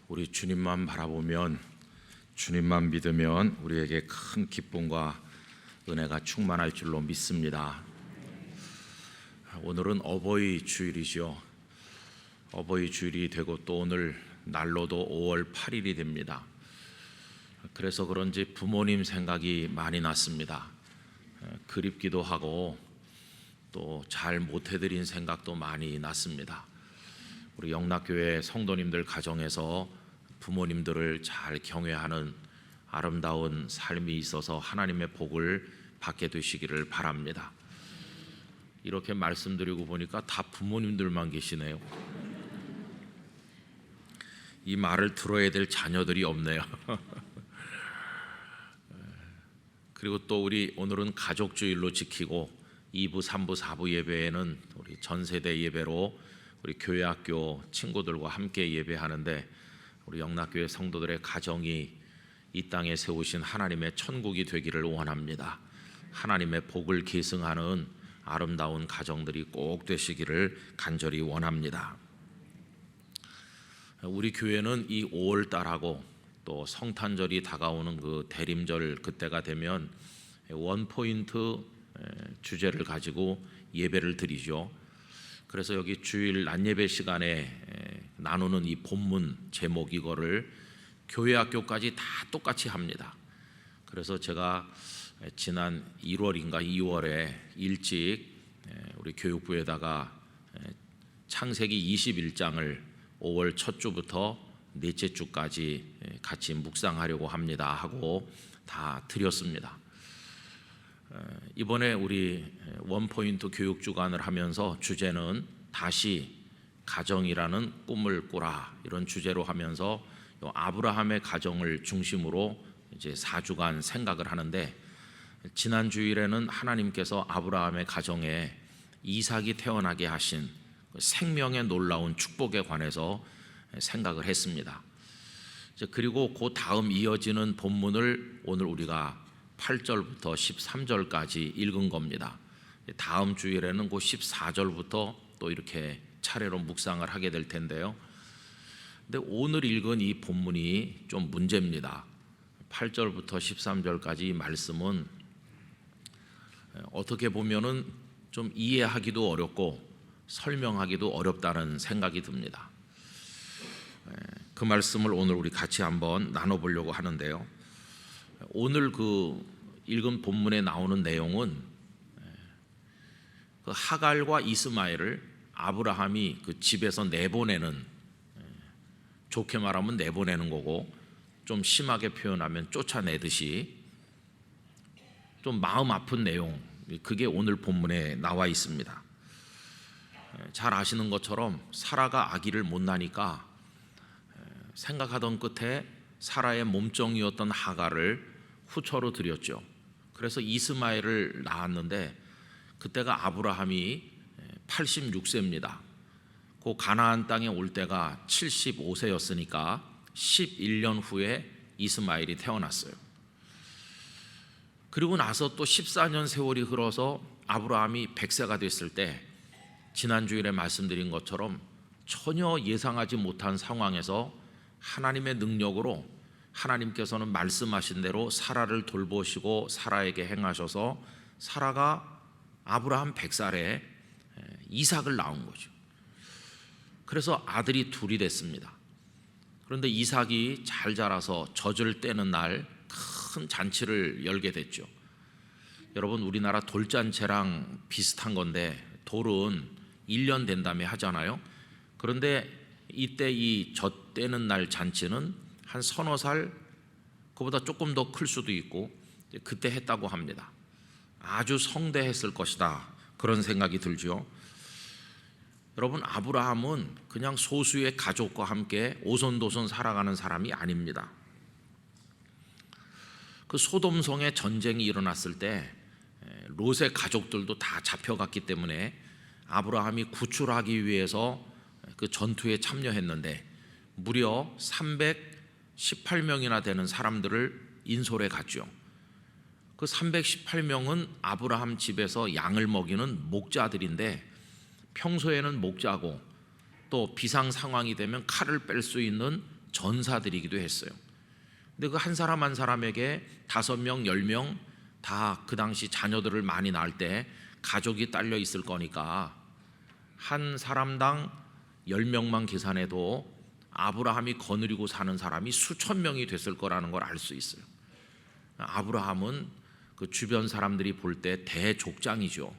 우리 주님만 바라보면, 주님만 믿으면 우리에게 큰 기쁨과 은혜가 충만할 줄로 믿습니다. 오늘은 어버이 주일이죠. 어버이 주일이 되고 또 오늘 날로도 5월 8일이 됩니다. 그래서 그런지 부모님 생각이 많이 났습니다. 그립기도 하고 또 잘 못해드린 생각도 많이 났습니다. 우리 영락교회 성도님들 가정에서 부모님들을 잘 경외하는 아름다운 삶이 있어서 하나님의 복을 받게 되시기를 바랍니다. 이렇게 말씀드리고 보니까 다 부모님들만 계시네요. 이 말을 들어야 될 자녀들이 없네요. 그리고 또 우리 오늘은 가족주일로 지키고 2부, 3부, 4부 예배에는 우리 전세대 예배로 우리 교회 학교 친구들과 함께 예배하는데, 우리 영락교회 성도들의 가정이 이 땅에 세우신 하나님의 천국이 되기를 원합니다. 하나님의 복을 계승하는 아름다운 가정들이 꼭 되시기를 간절히 원합니다. 우리 교회는 이 5월 달하고 또 성탄절이 다가오는 그 대림절 그때가 되면 원포인트 주제를 가지고 예배를 드리죠. 그래서 여기 주일 낮예배 시간에 나누는 이 본문 제목, 이거를 교회 학교까지 다 똑같이 합니다. 그래서 제가 지난 1월인가 2월에 일찍 우리 교육부에다가 창세기 21장을 5월 첫 주부터 넷째 주까지 같이 묵상하려고 합니다 하고 다 드렸습니다. 이번에 우리 원포인트 교육주간을 하면서 주제는 다시 가정이라는 꿈을 꾸라, 이런 주제로 하면서 아브라함의 가정을 중심으로 이제 4주간 생각을 하는데, 지난 주일에는 하나님께서 아브라함의 가정에 이삭이 태어나게 하신 생명의 놀라운 축복에 관해서 생각을 했습니다. 그리고 그 다음 이어지는 본문을 오늘 우리가 8절부터 13절까지 읽은 겁니다. 다음 주일에는 그 14절부터 또 이렇게 차례로 묵상을 하게 될 텐데요. 근데 오늘 읽은 이 본문이 좀 문제입니다. 8절부터 13절까지 이 말씀은 어떻게 보면은 좀 이해하기도 어렵고 설명하기도 어렵다는 생각이 듭니다. 그 말씀을 오늘 우리 같이 한번 나눠보려고 하는데요. 오늘 그 읽은 본문에 나오는 내용은 그 하갈과 이스마엘을 아브라함이 그 집에서 내보내는, 좋게 말하면 내보내는 거고, 좀 심하게 표현하면 쫓아내듯이 좀 마음 아픈 내용, 그게 오늘 본문에 나와 있습니다. 잘 아시는 것처럼 사라가 아기를 못 낳으니까 생각하던 끝에 사라의 몸종이었던 하갈을 후처로 드렸죠. 그래서 이스마엘을 낳았는데, 그때가 아브라함이 86세입니다. 그 가나안 땅에 올 때가 75세였으니까 11년 후에 이스마엘이 태어났어요. 그리고 나서 또 14년 세월이 흘러서 아브라함이 100세가 됐을 때, 지난 주일에 말씀드린 것처럼 전혀 예상하지 못한 상황에서 하나님의 능력으로 하나님께서는 말씀하신 대로 사라를 돌보시고 사라에게 행하셔서 사라가 아브라함 100살에 이삭을 낳은 거죠. 그래서 아들이 둘이 됐습니다. 그런데 이삭이 잘 자라서 젖을 떼는 날 큰 잔치를 열게 됐죠. 여러분, 우리나라 돌잔치랑 비슷한 건데, 돌은 1년 된 다음에 하잖아요. 그런데 이때 이 젖 떼는 날 잔치는 한 서너 살, 그보다 조금 더 클 수도 있고, 그때 했다고 합니다. 아주 성대했을 것이다, 그런 생각이 들죠. 여러분, 아브라함은 그냥 소수의 가족과 함께 오손도손 살아가는 사람이 아닙니다. 그 소돔성에 전쟁이 일어났을 때 롯의 가족들도 다 잡혀갔기 때문에 아브라함이 구출하기 위해서 그 전투에 참여했는데, 무려 318명이나 되는 사람들을 인솔해 갔죠. 그 318명은 아브라함 집에서 양을 먹이는 목자들인데, 평소에는 목자고 또 비상 상황이 되면 칼을 뺄 수 있는 전사들이기도 했어요. 근데 그 한 사람 한 사람에게 5명, 10명 다 그 당시 자녀들을 많이 낳을 때 가족이 딸려 있을 거니까 한 사람당 10명만 계산해도 아브라함이 거느리고 사는 사람이 수천 명이 됐을 거라는 걸 알 수 있어요. 아브라함은 그 주변 사람들이 볼 때 대족장이죠.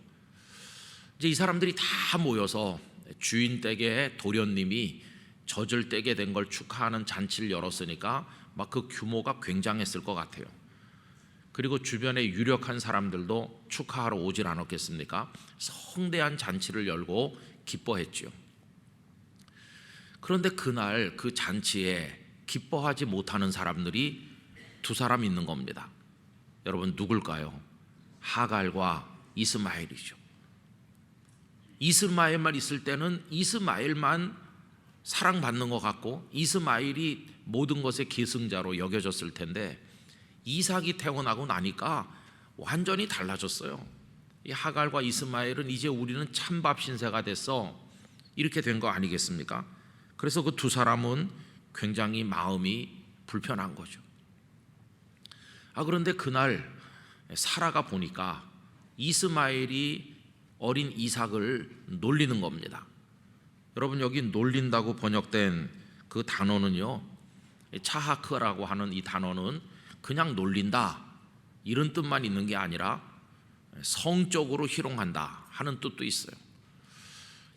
이제 이 사람들이 다 모여서 주인 댁에 도련님이 젖을 떼게 된 걸 축하하는 잔치를 열었으니까 막 그 규모가 굉장했을 것 같아요. 그리고 주변에 유력한 사람들도 축하하러 오질 않았겠습니까? 성대한 잔치를 열고 기뻐했죠. 그런데 그날 그 잔치에 기뻐하지 못하는 사람들이 2사람 있는 겁니다. 여러분 누굴까요? 하갈과 이스마엘이죠. 이스마엘만 있을 때는 이스마엘만 사랑받는 것 같고 이스마엘이 모든 것의 계승자로 여겨졌을 텐데 이삭이 태어나고 나니까 완전히 달라졌어요. 이 하갈과 이스마엘은 이제 우리는 찬밥 신세가 됐어, 이렇게 된 거 아니겠습니까? 그래서 그 2사람은 굉장히 마음이 불편한 거죠. 그런데 그날 사라가 보니까 이스마엘이 어린 이삭을 놀리는 겁니다. 여러분 여기 놀린다고 번역된 그 단어는요, 차하크라고 하는 이 단어는 그냥 놀린다 이런 뜻만 있는 게 아니라 성적으로 희롱한다 하는 뜻도 있어요.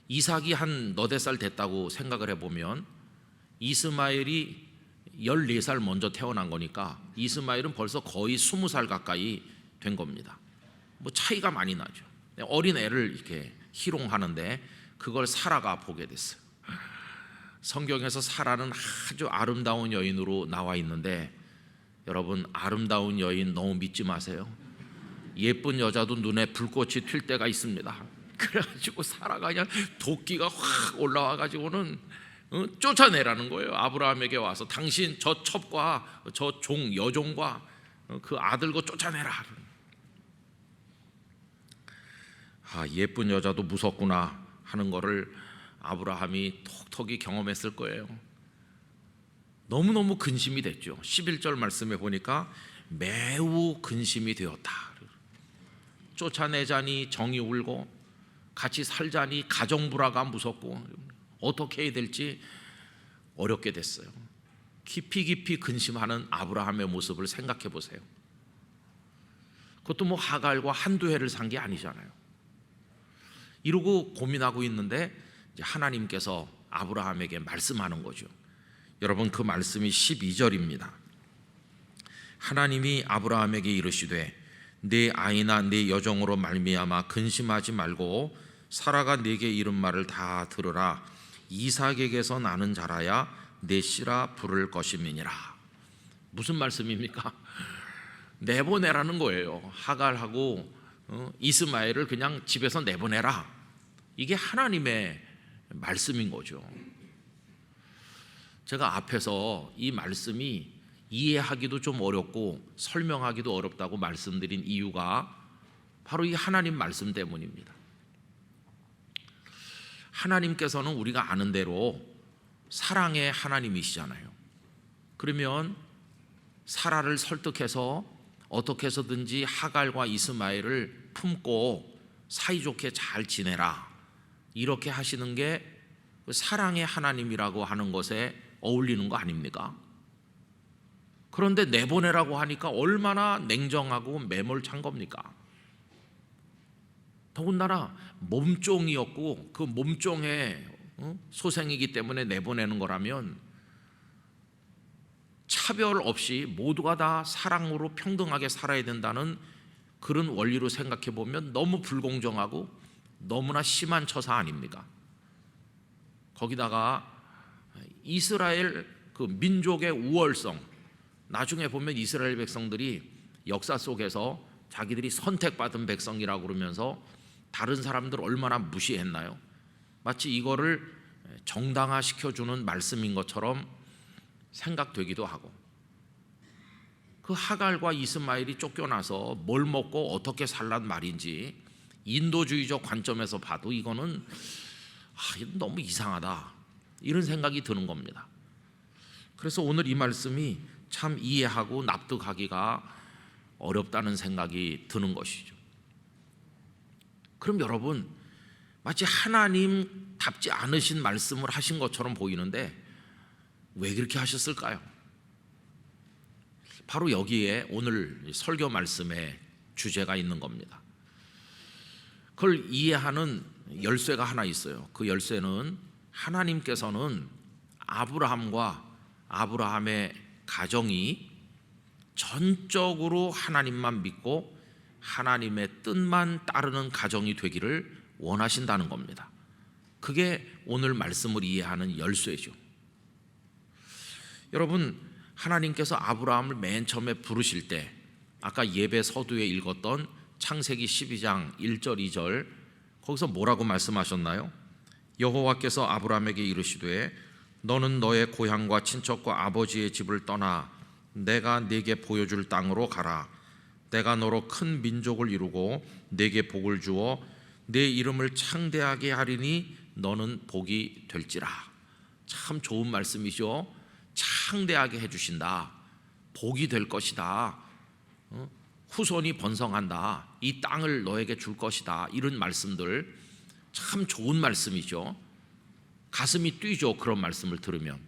이삭이 한 너댓 살 됐다고 생각을 해보면 이스마엘이 14살 먼저 태어난 거니까 이스마엘은 벌써 거의 20살 가까이 된 겁니다. 뭐 차이가 많이 나죠. 어린 애를 이렇게 희롱하는데 그걸 사라가 보게 됐어요. 성경에서 사라는 아주 아름다운 여인으로 나와 있는데 여러분 아름다운 여인 너무 믿지 마세요. 예쁜 여자도 눈에 불꽃이 튈 때가 있습니다. 그래가지고 사라가 그냥 도끼가 확 올라와가지고는 쫓아내라는 거예요. 아브라함에게 와서 당신 저 첩과 저 여종과 그 아들과 쫓아내라. 예쁜 여자도 무섭구나 하는 거를 아브라함이 톡톡히 경험했을 거예요. 너무너무 근심이 됐죠. 11절 말씀에 보니까 매우 근심이 되었다. 쫓아내자니 정이 울고 같이 살자니 가정불화가 무섭고 어떻게 해야 될지 어렵게 됐어요. 깊이 근심하는 아브라함의 모습을 생각해 보세요. 그것도 뭐 하갈과 한두 해를 산 게 아니잖아요. 이러고 고민하고 있는데 이제 하나님께서 아브라함에게 말씀하는 거죠. 여러분 그 말씀이 12절입니다. 하나님이 아브라함에게 이르시되 내 아이나 내 여종으로 말미암아 근심하지 말고 사라가 내게 이른 말을 다 들으라. 이삭에게서 나는 자라야 내 씨라 부를 것임이니라. 무슨 말씀입니까? 내보내라는 거예요. 하갈하고 이스마엘을 그냥 집에서 내보내라. 이게 하나님의 말씀인 거죠. 제가 앞에서 이 말씀이 이해하기도 좀 어렵고 설명하기도 어렵다고 말씀드린 이유가 바로 이 하나님 말씀 때문입니다. 하나님께서는 우리가 아는 대로 사랑의 하나님이시잖아요. 그러면 사라를 설득해서 어떻게 해서든지 하갈과 이스마엘을 품고 사이좋게 잘 지내라, 이렇게 하시는 게 사랑의 하나님이라고 하는 것에 어울리는 거 아닙니까? 그런데 내보내라고 하니까 얼마나 냉정하고 매몰찬 겁니까? 더군다나 몸종이었고 그 몸종의 소생이기 때문에 내보내는 거라면 차별 없이 모두가 다 사랑으로 평등하게 살아야 된다는 그런 원리로 생각해 보면 너무 불공정하고 너무나 심한 처사 아닙니까? 거기다가 이스라엘 그 민족의 우월성, 나중에 보면 이스라엘 백성들이 역사 속에서 자기들이 선택받은 백성이라고 그러면서 다른 사람들 얼마나 무시했나요? 마치 이거를 정당화시켜주는 말씀인 것처럼 생각되기도 하고, 그 하갈과 이스마엘이 쫓겨나서 뭘 먹고 어떻게 살란 말인지 인도주의적 관점에서 봐도 이거는 너무 이상하다, 이런 생각이 드는 겁니다. 그래서 오늘 이 말씀이 참 이해하고 납득하기가 어렵다는 생각이 드는 것이죠. 그럼 여러분, 마치 하나님답지 않으신 말씀을 하신 것처럼 보이는데 왜 그렇게 하셨을까요? 바로 여기에 오늘 설교 말씀의 주제가 있는 겁니다. 그걸 이해하는 열쇠가 하나 있어요. 그 열쇠는 하나님께서는 아브라함과 아브라함의 가정이 전적으로 하나님만 믿고 하나님의 뜻만 따르는 가정이 되기를 원하신다는 겁니다. 그게 오늘 말씀을 이해하는 열쇠죠. 여러분, 하나님께서 아브라함을 맨 처음에 부르실 때 아까 예배 서두에 읽었던 창세기 12장 1절 2절 거기서 뭐라고 말씀하셨나요? 여호와께서 아브라함에게 이르시되 너는 너의 고향과 친척과 아버지의 집을 떠나 내가 네게 보여줄 땅으로 가라. 내가 너로 큰 민족을 이루고 네게 복을 주어 내 이름을 창대하게 하리니 너는 복이 될지라. 참 좋은 말씀이죠. 창대하게 해주신다. 복이 될 것이다. 후손이 번성한다. 이 땅을 너에게 줄 것이다. 이런 말씀들 참 좋은 말씀이죠. 가슴이 뛰죠. 그런 말씀을 들으면.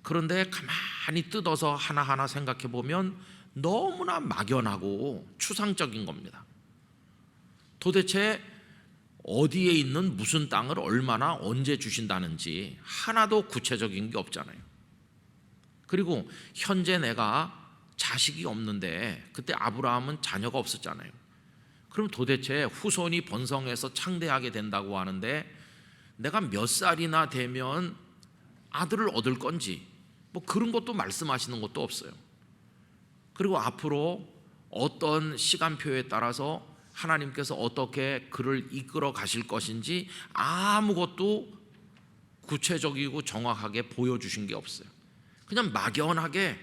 그런데 가만히 뜯어서 하나하나 생각해 보면 너무나 막연하고 추상적인 겁니다. 도대체 어디에 있는 무슨 땅을 얼마나 언제 주신다는지 하나도 구체적인 게 없잖아요. 그리고 현재 내가 자식이 없는데 그때 아브라함은 자녀가 없었잖아요. 그럼 도대체 후손이 번성해서 창대하게 된다고 하는데 내가 몇 살이나 되면 아들을 얻을 건지 뭐 그런 것도 말씀하시는 것도 없어요. 그리고 앞으로 어떤 시간표에 따라서 하나님께서 어떻게 그를 이끌어 가실 것인지 아무것도 구체적이고 정확하게 보여주신 게 없어요. 그냥 막연하게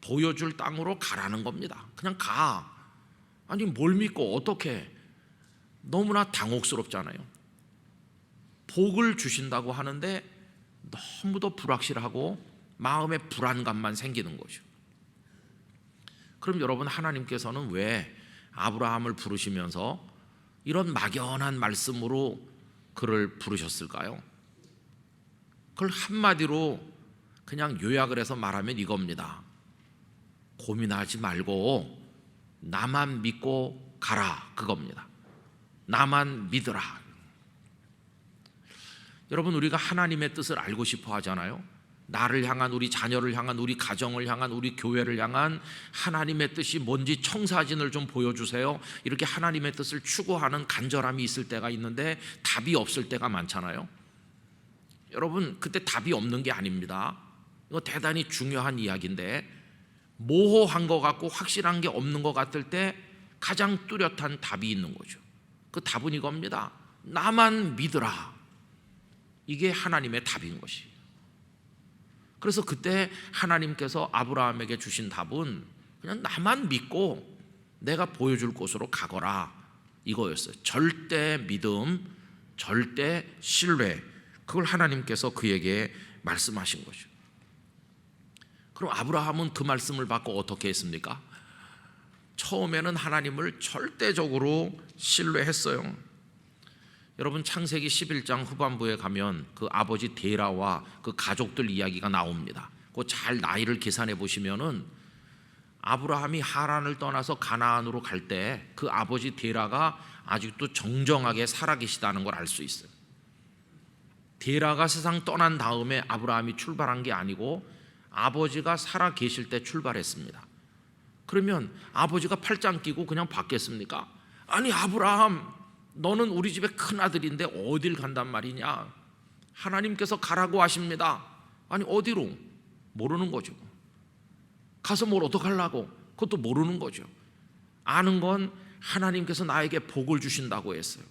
보여줄 땅으로 가라는 겁니다. 그냥 가. 아니 뭘 믿고 어떻게. 너무나 당혹스럽잖아요. 복을 주신다고 하는데 너무도 불확실하고 마음에 불안감만 생기는 거죠. 그럼 여러분, 하나님께서는 왜 아브라함을 부르시면서 이런 막연한 말씀으로 그를 부르셨을까요? 그걸 한마디로 그냥 요약을 해서 말하면 이겁니다. 고민하지 말고 나만 믿고 가라, 그겁니다. 나만 믿으라. 여러분, 우리가 하나님의 뜻을 알고 싶어 하잖아요. 나를 향한, 우리 자녀를 향한, 우리 가정을 향한, 우리 교회를 향한 하나님의 뜻이 뭔지 청사진을 좀 보여주세요. 이렇게 하나님의 뜻을 추구하는 간절함이 있을 때가 있는데 답이 없을 때가 많잖아요. 여러분, 그때 답이 없는 게 아닙니다. 이거 대단히 중요한 이야기인데 모호한 것 같고 확실한 게 없는 것 같을 때 가장 뚜렷한 답이 있는 거죠. 그 답은 이겁니다. 나만 믿으라. 이게 하나님의 답인 것이에요. 그래서 그때 하나님께서 아브라함에게 주신 답은 그냥 나만 믿고 내가 보여줄 곳으로 가거라, 이거였어요. 절대 믿음, 절대 신뢰, 그걸 하나님께서 그에게 말씀하신 거죠. 그럼 아브라함은 그 말씀을 받고 어떻게 했습니까? 처음에는 하나님을 절대적으로 신뢰했어요. 여러분, 창세기 11장 후반부에 가면 그 아버지 데라와 그 가족들 이야기가 나옵니다. 그 잘 나이를 계산해 보시면은 아브라함이 하란을 떠나서 가나안으로 갈 때 그 아버지 데라가 아직도 정정하게 살아계시다는 걸 알 수 있어요. 데라가 세상 떠난 다음에 아브라함이 출발한 게 아니고 아버지가 살아계실 때 출발했습니다. 그러면 아버지가 팔짱 끼고 그냥 받겠습니까? 아니, 아브라함, 너는 우리 집의 큰아들인데 어딜 간단 말이냐? 하나님께서 가라고 하십니다. 아니, 어디로? 모르는 거죠. 가서 뭘 어떡하려고? 그것도 모르는 거죠. 아는 건 하나님께서 나에게 복을 주신다고 했어요.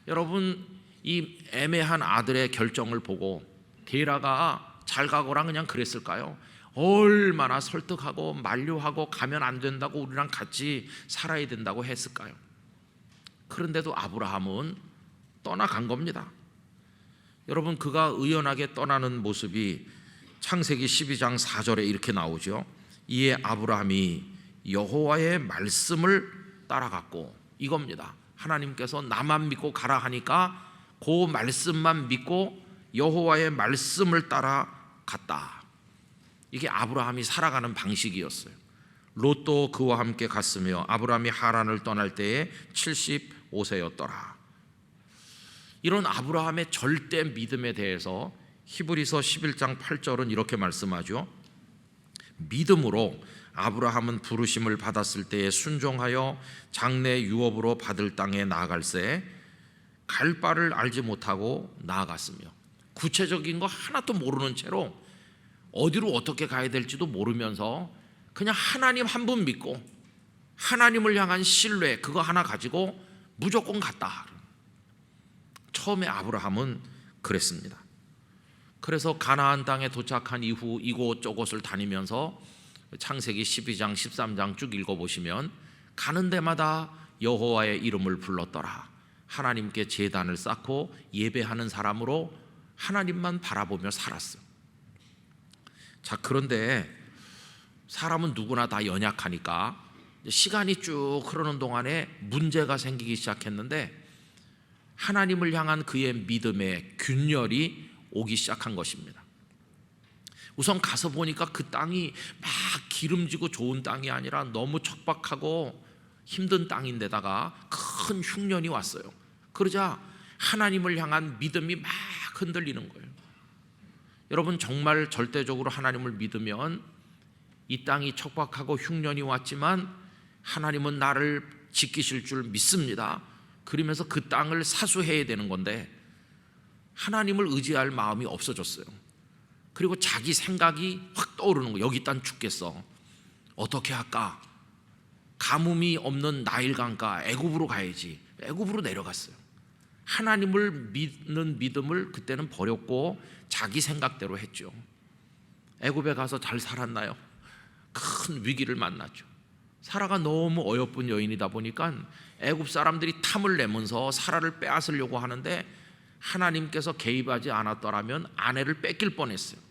여러분, 이 애매한 아들의 결정을 보고 데라가 잘 가거라 그냥 그랬을까요? 얼마나 설득하고 만류하고 가면 안 된다고, 우리랑 같이 살아야 된다고 했을까요? 그런데도 아브라함은 떠나간 겁니다. 여러분, 그가 의연하게 떠나는 모습이 창세기 12장 4절에 이렇게 나오죠. 이에 아브라함이 여호와의 말씀을 따라갔고, 이겁니다. 하나님께서 나만 믿고 가라 하니까 그 말씀만 믿고 여호와의 말씀을 따라갔다. 이게 아브라함이 살아가는 방식이었어요. 롯도 그와 함께 갔으며 아브라함이 하란을 떠날 때에 75세였더라. 이런 아브라함의 절대 믿음에 대해서 히브리서 11장 8절은 이렇게 말씀하죠. 믿음으로 아브라함은 부르심을 받았을 때에 순종하여 장래 유업으로 받을 땅에 나아갈새 갈 바를 알지 못하고 나아갔으며, 구체적인 거 하나도 모르는 채로 어디로 어떻게 가야 될지도 모르면서 그냥 하나님 한 분 믿고 하나님을 향한 신뢰 그거 하나 가지고 무조건 갔다. 처음에 아브라함은 그랬습니다. 그래서 가나안 땅에 도착한 이후 이곳저곳을 다니면서 창세기 12장 13장 쭉 읽어보시면 가는 데마다 여호와의 이름을 불렀더라. 하나님께 제단을 쌓고 예배하는 사람으로 하나님만 바라보며 살았어요. 자, 그런데 사람은 누구나 다 연약하니까 시간이 쭉 흐르는 동안에 문제가 생기기 시작했는데 하나님을 향한 그의 믿음의 균열이 오기 시작한 것입니다. 우선 가서 보니까 그 땅이 막 기름지고 좋은 땅이 아니라 너무 척박하고 힘든 땅인데다가 큰 흉년이 왔어요. 그러자 하나님을 향한 믿음이 막 흔들리는 거예요. 여러분, 정말 절대적으로 하나님을 믿으면 이 땅이 척박하고 흉년이 왔지만 하나님은 나를 지키실 줄 믿습니다. 그러면서 그 땅을 사수해야 되는 건데 하나님을 의지할 마음이 없어졌어요. 그리고 자기 생각이 확 떠오르는 거예요. 여기 땅 죽겠어. 어떻게 할까? 가뭄이 없는 나일강가 애굽으로 가야지. 애굽으로 내려갔어요. 하나님을 믿는 믿음을 그때는 버렸고 자기 생각대로 했죠. 애굽에 가서 잘 살았나요? 큰 위기를 만났죠. 사라가 너무 어여쁜 여인이다 보니까 애굽 사람들이 탐을 내면서 사라를 빼앗으려고 하는데 하나님께서 개입하지 않았더라면 아내를 뺏길 뻔했어요.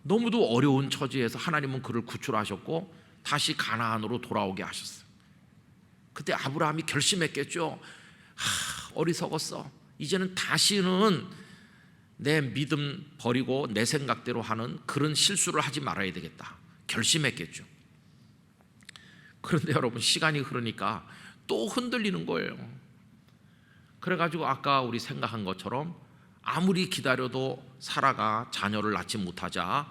너무도 어려운 처지에서 하나님은 그를 구출하셨고 다시 가나안으로 돌아오게 하셨어요. 그때 아브라함이 결심했겠죠. 어리석었어. 이제는 다시는 내 믿음 버리고 내 생각대로 하는 그런 실수를 하지 말아야 되겠다. 결심했겠죠. 그런데 여러분, 시간이 흐르니까 또 흔들리는 거예요. 그래가지고 아까 우리 생각한 것처럼 아무리 기다려도 사라가 자녀를 낳지 못하자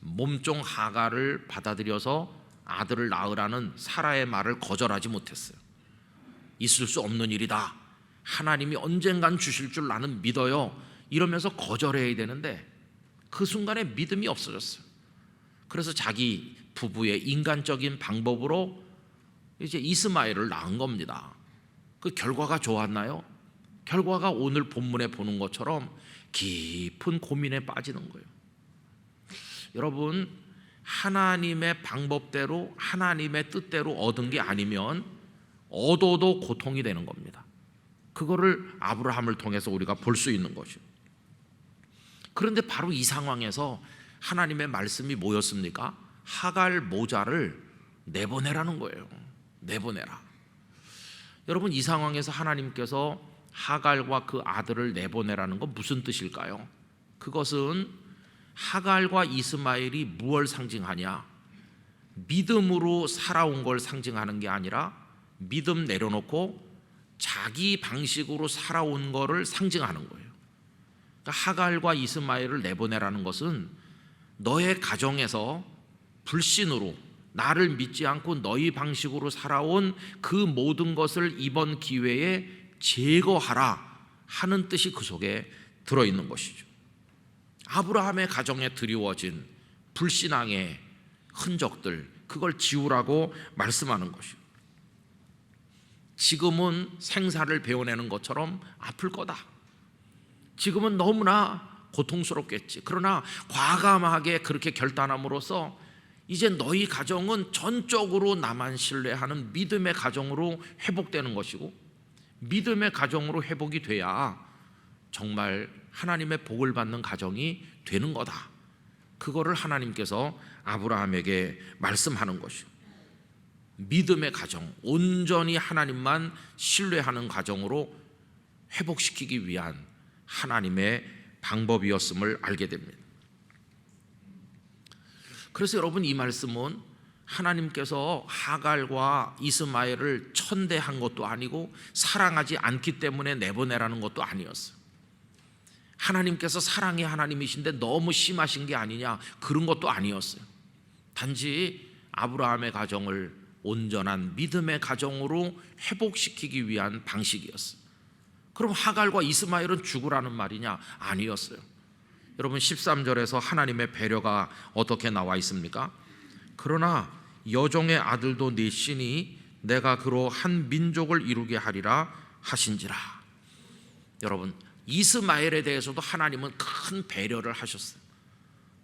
몸종 하갈을 받아들여서 아들을 낳으라는 사라의 말을 거절하지 못했어요. 있을 수 없는 일이다. 하나님이 언젠간 주실 줄 나는 믿어요. 이러면서 거절해야 되는데 그 순간에 믿음이 없어졌어요. 그래서 자기 부부의 인간적인 방법으로 이제 이스마엘을 낳은 겁니다. 그 결과가 좋았나요? 결과가 오늘 본문에 보는 것처럼 깊은 고민에 빠지는 거예요. 여러분, 하나님의 방법대로 하나님의 뜻대로 얻은 게 아니면 얻어도 고통이 되는 겁니다. 그거를 아브라함을 통해서 우리가 볼 수 있는 것이죠. 그런데 바로 이 상황에서 하나님의 말씀이 뭐였습니까? 하갈 모자를 내보내라는 거예요. 내보내라. 여러분, 이 상황에서 하나님께서 하갈과 그 아들을 내보내라는 건 무슨 뜻일까요? 그것은 하갈과 이스마엘이 무엇을 상징하냐? 믿음으로 살아온 걸 상징하는 게 아니라 믿음 내려놓고 자기 방식으로 살아온 거를 상징하는 거예요. 그러니까 하갈과 이스마엘을 내보내라는 것은 너의 가정에서 불신으로 나를 믿지 않고 너희 방식으로 살아온 그 모든 것을 이번 기회에 제거하라 하는 뜻이 그 속에 들어있는 것이죠. 아브라함의 가정에 드리워진 불신앙의 흔적들, 그걸 지우라고 말씀하는 것이죠. 지금은 생사를 베어내는 것처럼 아플 거다. 지금은 너무나 고통스럽겠지. 그러나 과감하게 그렇게 결단함으로써 이제 너희 가정은 전적으로 나만 신뢰하는 믿음의 가정으로 회복되는 것이고, 믿음의 가정으로 회복이 돼야 정말 하나님의 복을 받는 가정이 되는 거다. 그거를 하나님께서 아브라함에게 말씀하는 것이요. 믿음의 가정, 온전히 하나님만 신뢰하는 가정으로 회복시키기 위한 하나님의 방법이었음을 알게 됩니다. 그래서 여러분, 이 말씀은 하나님께서 하갈과 이스마엘을 천대한 것도 아니고 사랑하지 않기 때문에 내보내라는 것도 아니었어요. 하나님께서 사랑의 하나님이신데 너무 심하신 게 아니냐, 그런 것도 아니었어요. 단지 아브라함의 가정을 온전한 믿음의 가정으로 회복시키기 위한 방식이었어요. 그럼 하갈과 이스마엘은 죽으라는 말이냐? 아니었어요. 여러분, 13절에서 하나님의 배려가 어떻게 나와 있습니까? 그러나 여종의 아들도 네 씨니 내가 그로 한 민족을 이루게 하리라 하신지라. 여러분, 이스마엘에 대해서도 하나님은 큰 배려를 하셨어요.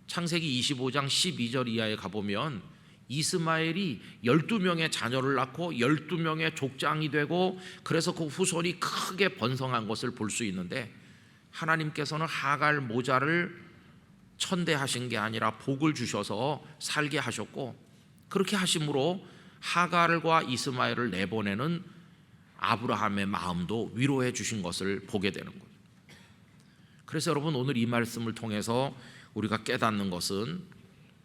창세기 25장 12절 이하에 가보면 이스마엘이 12명의 자녀를 낳고 12명의 족장이 되고 그래서 그 후손이 크게 번성한 것을 볼 수 있는데, 하나님께서는 하갈 모자를 천대하신 게 아니라 복을 주셔서 살게 하셨고, 그렇게 하심으로 하갈과 이스마엘을 내보내는 아브라함의 마음도 위로해 주신 것을 보게 되는 거예요. 그래서 여러분, 오늘 이 말씀을 통해서 우리가 깨닫는 것은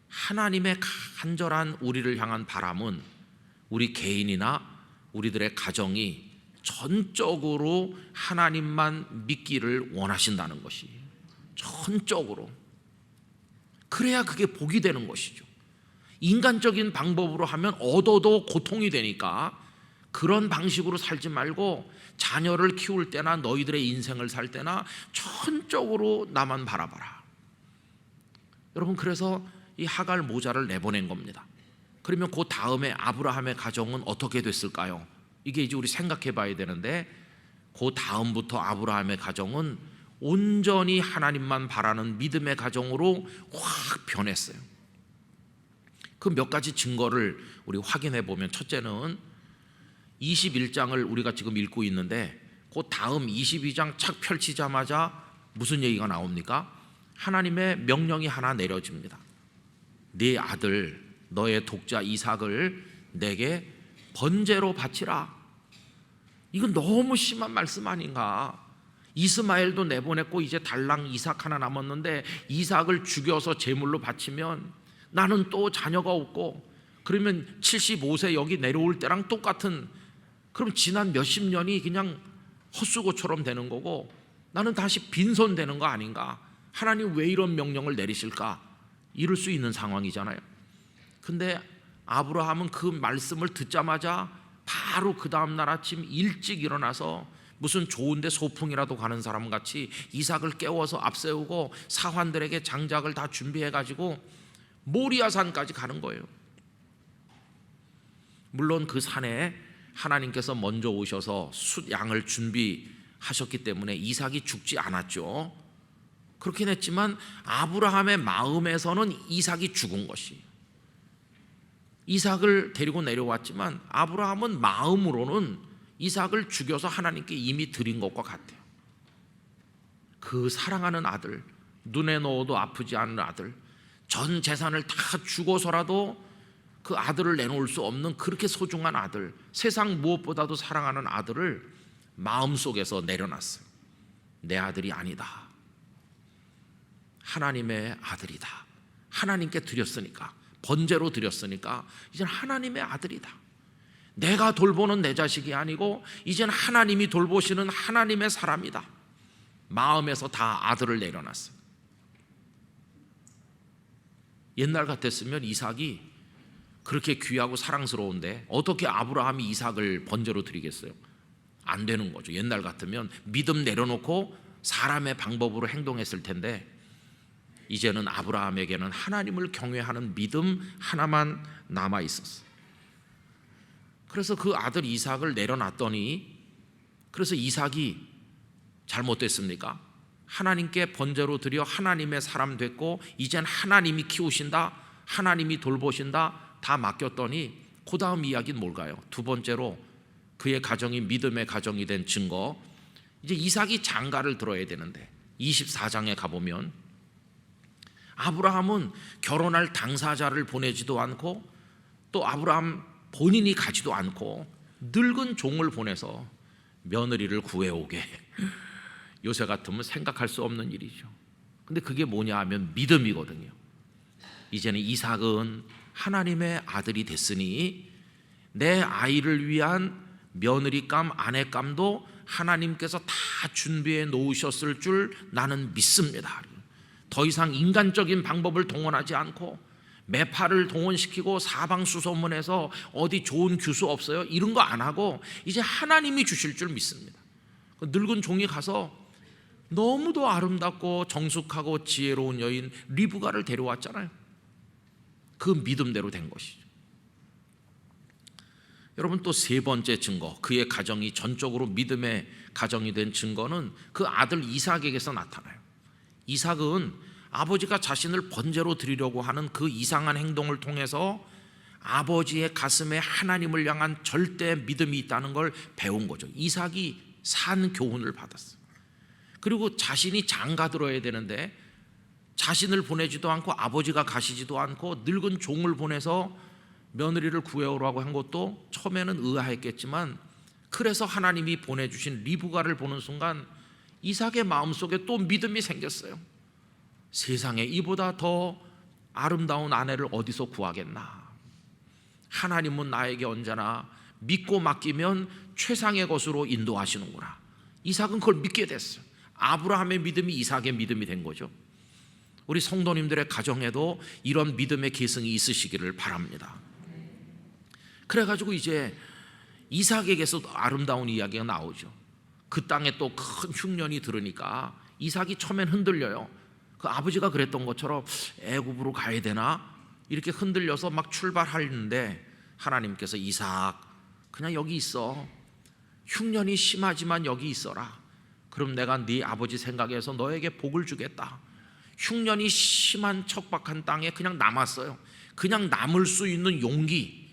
하나님의 간절한 우리를 향한 바람은 우리 개인이나 우리들의 가정이 전적으로 하나님만 믿기를 원하신다는 것이, 전적으로. 그래야 그게 복이 되는 것이죠. 인간적인 방법으로 하면 얻어도 고통이 되니까 그런 방식으로 살지 말고 자녀를 키울 때나 너희들의 인생을 살 때나 전적으로 나만 바라봐라. 여러분, 그래서 이 하갈 모자를 내보낸 겁니다. 그러면 그 다음에 아브라함의 가정은 어떻게 됐을까요? 이게 이제 우리 생각해 봐야 되는데, 그 다음부터 아브라함의 가정은 온전히 하나님만 바라는 믿음의 가정으로 확 변했어요. 그 몇 가지 증거를 우리 확인해 보면, 첫째는 21장을 우리가 지금 읽고 있는데 그 다음 22장 착 펼치자마자 무슨 얘기가 나옵니까? 하나님의 명령이 하나 내려집니다. 네 아들, 너의 독자 이삭을 내게 번제로 바치라. 이건 너무 심한 말씀 아닌가? 이스마엘도 내보냈고 이제 달랑 이삭 하나 남았는데 이삭을 죽여서 제물로 바치면 나는 또 자녀가 없고, 그러면 75세 여기 내려올 때랑 똑같은, 그럼 지난 몇십 년이 그냥 헛수고처럼 되는 거고 나는 다시 빈손 되는 거 아닌가? 하나님 왜 이런 명령을 내리실까? 이럴 수 있는 상황이잖아요. 근데 아브라함은 그 말씀을 듣자마자 바로 그 다음날 아침 일찍 일어나서 무슨 좋은데 소풍이라도 가는 사람 같이 이삭을 깨워서 앞세우고 사환들에게 장작을 다 준비해가지고 모리아산까지 가는 거예요. 물론 그 산에 하나님께서 먼저 오셔서 양을 준비하셨기 때문에 이삭이 죽지 않았죠. 그렇긴 했지만 아브라함의 마음에서는 이삭이 죽은 것이, 이삭을 데리고 내려왔지만 아브라함은 마음으로는 이삭을 죽여서 하나님께 이미 드린 것과 같아요. 그 사랑하는 아들, 눈에 넣어도 아프지 않은 아들, 전 재산을 다 주고서라도 그 아들을 내놓을 수 없는 그렇게 소중한 아들, 세상 무엇보다도 사랑하는 아들을 마음속에서 내려놨어요. 내 아들이 아니다, 하나님의 아들이다. 하나님께 드렸으니까, 번제로 드렸으니까 이젠 하나님의 아들이다. 내가 돌보는 내 자식이 아니고 이젠 하나님이 돌보시는 하나님의 사람이다. 마음에서 다 아들을 내려놨어요. 옛날 같았으면 이삭이 그렇게 귀하고 사랑스러운데 어떻게 아브라함이 이삭을 번제로 드리겠어요? 안 되는 거죠. 옛날 같으면 믿음 내려놓고 사람의 방법으로 행동했을 텐데, 이제는 아브라함에게는 하나님을 경외하는 믿음 하나만 남아 있었어요. 그래서 그 아들 이삭을 내려놨더니, 그래서 이삭이 잘못됐습니까? 하나님께 번제로 드려 하나님의 사람 됐고 이젠 하나님이 키우신다, 하나님이 돌보신다 다 맡겼더니 그 다음 이야기는 뭘까요? 두 번째로 그의 가정이 믿음의 가정이 된 증거, 이제 이삭이 장가를 들어야 되는데 24장에 가보면 아브라함은 결혼할 당사자를 보내지도 않고 또 아브라함 본인이 가지도 않고 늙은 종을 보내서 며느리를 구해오게. 요새 같으면 생각할 수 없는 일이죠. 근데 그게 뭐냐 하면 믿음이거든요. 이제는 이삭은 하나님의 아들이 됐으니 내 아이를 위한 며느리감, 아내감도 하나님께서 다 준비해 놓으셨을 줄 나는 믿습니다. 더 이상 인간적인 방법을 동원하지 않고 매파를 동원시키고 사방수소문해서 어디 좋은 규수 없어요? 이런 거 안 하고 이제 하나님이 주실 줄 믿습니다. 늙은 종이 가서 너무도 아름답고 정숙하고 지혜로운 여인 리브가를 데려왔잖아요. 그 믿음대로 된 것이죠. 여러분, 또 세 번째 증거, 그의 가정이 전적으로 믿음의 가정이 된 증거는 그 아들 이삭에게서 나타나요. 이삭은 아버지가 자신을 번제로 드리려고 하는 그 이상한 행동을 통해서 아버지의 가슴에 하나님을 향한 절대 믿음이 있다는 걸 배운 거죠. 이삭이 산 교훈을 받았어요. 그리고 자신이 장가 들어야 되는데 자신을 보내지도 않고 아버지가 가시지도 않고 늙은 종을 보내서 며느리를 구해오라고 한 것도 처음에는 의아했겠지만, 그래서 하나님이 보내주신 리브가를 보는 순간 이삭의 마음속에 또 믿음이 생겼어요. 세상에 이보다 더 아름다운 아내를 어디서 구하겠나. 하나님은 나에게 언제나 믿고 맡기면 최상의 것으로 인도하시는구나. 이삭은 그걸 믿게 됐어요. 아브라함의 믿음이 이삭의 믿음이 된 거죠. 우리 성도님들의 가정에도 이런 믿음의 계승이 있으시기를 바랍니다. 그래가지고 이제 이삭에게서도 아름다운 이야기가 나오죠. 그 땅에 또 큰 흉년이 들으니까 이삭이 처음엔 흔들려요. 그 아버지가 그랬던 것처럼 애굽으로 가야 되나 이렇게 흔들려서 막 출발하는데 하나님께서 이삭 그냥 여기 있어. 흉년이 심하지만 여기 있어라. 그럼 내가 네 아버지 생각해서 너에게 복을 주겠다. 흉년이 심한 척박한 땅에 그냥 남았어요. 그냥 남을 수 있는 용기,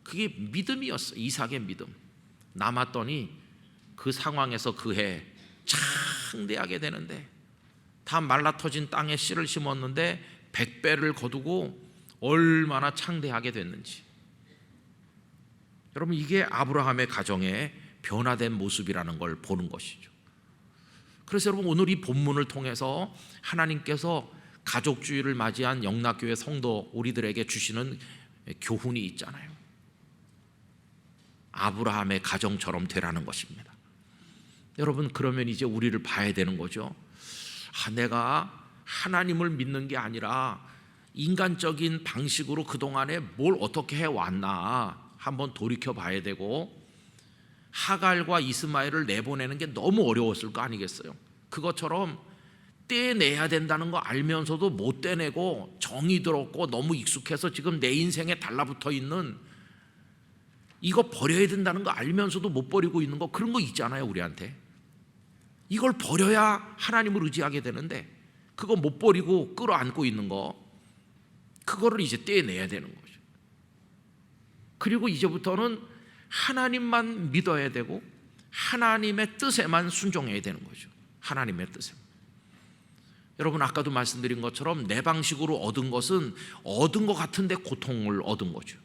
그게 믿음이었어요. 이삭의 믿음. 남았더니 그 상황에서 그 해 창대하게 되는데, 다 말라터진 땅에 씨를 심었는데 100배를 거두고 얼마나 창대하게 됐는지. 여러분, 이게 아브라함의 가정의 변화된 모습이라는 걸 보는 것이죠. 그래서 여러분, 오늘 이 본문을 통해서 하나님께서 가족주의를 맞이한 영락교회 성도 우리들에게 주시는 교훈이 있잖아요. 아브라함의 가정처럼 되라는 것입니다. 여러분, 그러면 이제 우리를 봐야 되는 거죠. 내가 하나님을 믿는 게 아니라 인간적인 방식으로 그동안에 뭘 어떻게 해왔나 한번 돌이켜 봐야 되고, 하갈과 이스마엘을 내보내는 게 너무 어려웠을 거 아니겠어요? 그것처럼 떼내야 된다는 거 알면서도 못 떼내고 정이 들었고 너무 익숙해서 지금 내 인생에 달라붙어 있는, 이거 버려야 된다는 거 알면서도 못 버리고 있는 거, 그런 거 있잖아요. 우리한테 이걸 버려야 하나님을 의지하게 되는데 그거 못 버리고 끌어안고 있는 거, 그거를 이제 떼내야 되는 거죠. 그리고 이제부터는 하나님만 믿어야 되고 하나님의 뜻에만 순종해야 되는 거죠. 하나님의 뜻에. 여러분, 아까도 말씀드린 것처럼 내 방식으로 얻은 것은 얻은 것 같은데 고통을 얻은 거죠.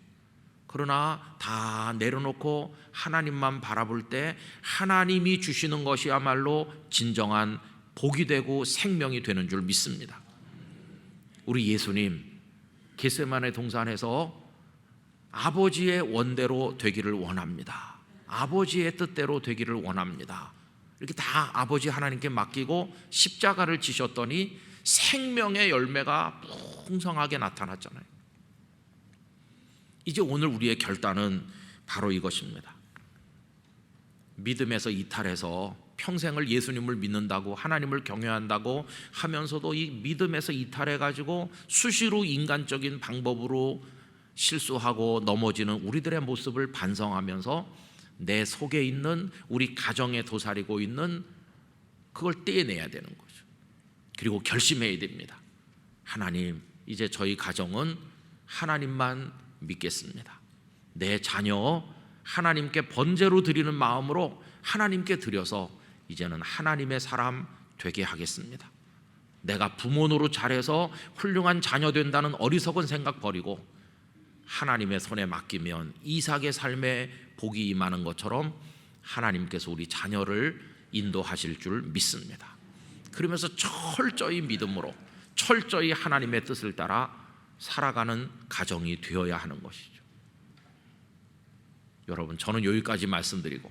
그러나 다 내려놓고 하나님만 바라볼 때 하나님이 주시는 것이야말로 진정한 복이 되고 생명이 되는 줄 믿습니다. 우리 예수님 겟세마네 동산에서 아버지의 원대로 되기를 원합니다. 아버지의 뜻대로 되기를 원합니다. 이렇게 다 아버지 하나님께 맡기고 십자가를 지셨더니 생명의 열매가 풍성하게 나타났잖아요. 이제 오늘 우리의 결단은 바로 이것입니다. 믿음에서 이탈해서 평생을 예수님을 믿는다고 하나님을 경외한다고 하면서도 이 믿음에서 이탈해가지고 수시로 인간적인 방법으로 실수하고 넘어지는 우리들의 모습을 반성하면서 내 속에 있는, 우리 가정에 도사리고 있는 그걸 떼내야 되는 거죠. 그리고 결심해야 됩니다. 하나님, 이제 저희 가정은 하나님만 믿겠습니다. 내 자녀 하나님께 번제로 드리는 마음으로 하나님께 드려서 이제는 하나님의 사람 되게 하겠습니다. 내가 부모 노릇 잘해서 훌륭한 자녀 된다는 어리석은 생각 버리고 하나님의 손에 맡기면 이삭의 삶에 복이 임하는 것처럼 하나님께서 우리 자녀를 인도하실 줄 믿습니다. 그러면서 철저히 믿음으로 철저히 하나님의 뜻을 따라 살아가는 가정이 되어야 하는 것이죠. 여러분, 저는 여기까지 말씀드리고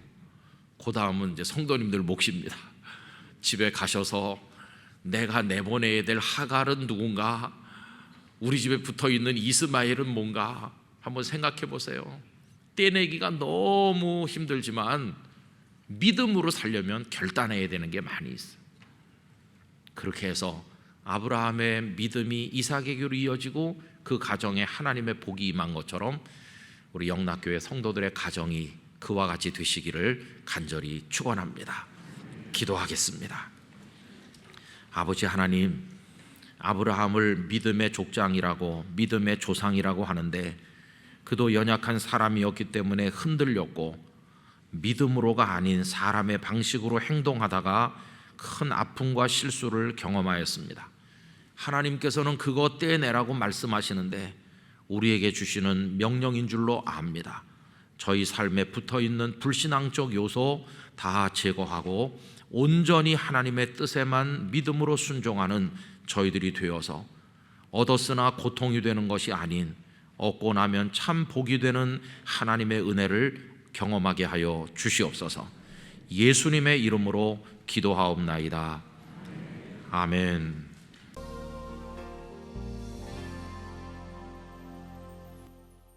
그 다음은 이제 성도님들 몫입니다. 집에 가셔서 내가 내보내야 될 하갈은 누군가, 우리 집에 붙어있는 이스마엘은 뭔가 한번 생각해 보세요. 떼내기가 너무 힘들지만 믿음으로 살려면 결단해야 되는 게 많이 있어요. 그렇게 해서 아브라함의 믿음이 이삭에게로 이어지고 그 가정에 하나님의 복이 임한 것처럼 우리 영락교회 성도들의 가정이 그와 같이 되시기를 간절히 축원합니다. 기도하겠습니다. 아버지 하나님, 아브라함을 믿음의 족장이라고, 믿음의 조상이라고 하는데 그도 연약한 사람이었기 때문에 흔들렸고 믿음으로가 아닌 사람의 방식으로 행동하다가 큰 아픔과 실수를 경험하였습니다. 하나님께서는 그거 떼내라고 말씀하시는데 우리에게 주시는 명령인 줄로 압니다. 저희 삶에 붙어있는 불신앙적 요소 다 제거하고 온전히 하나님의 뜻에만 믿음으로 순종하는 저희들이 되어서 얻었으나 고통이 되는 것이 아닌 얻고 나면 참 복이 되는 하나님의 은혜를 경험하게 하여 주시옵소서. 예수님의 이름으로 기도하옵나이다. 아멘.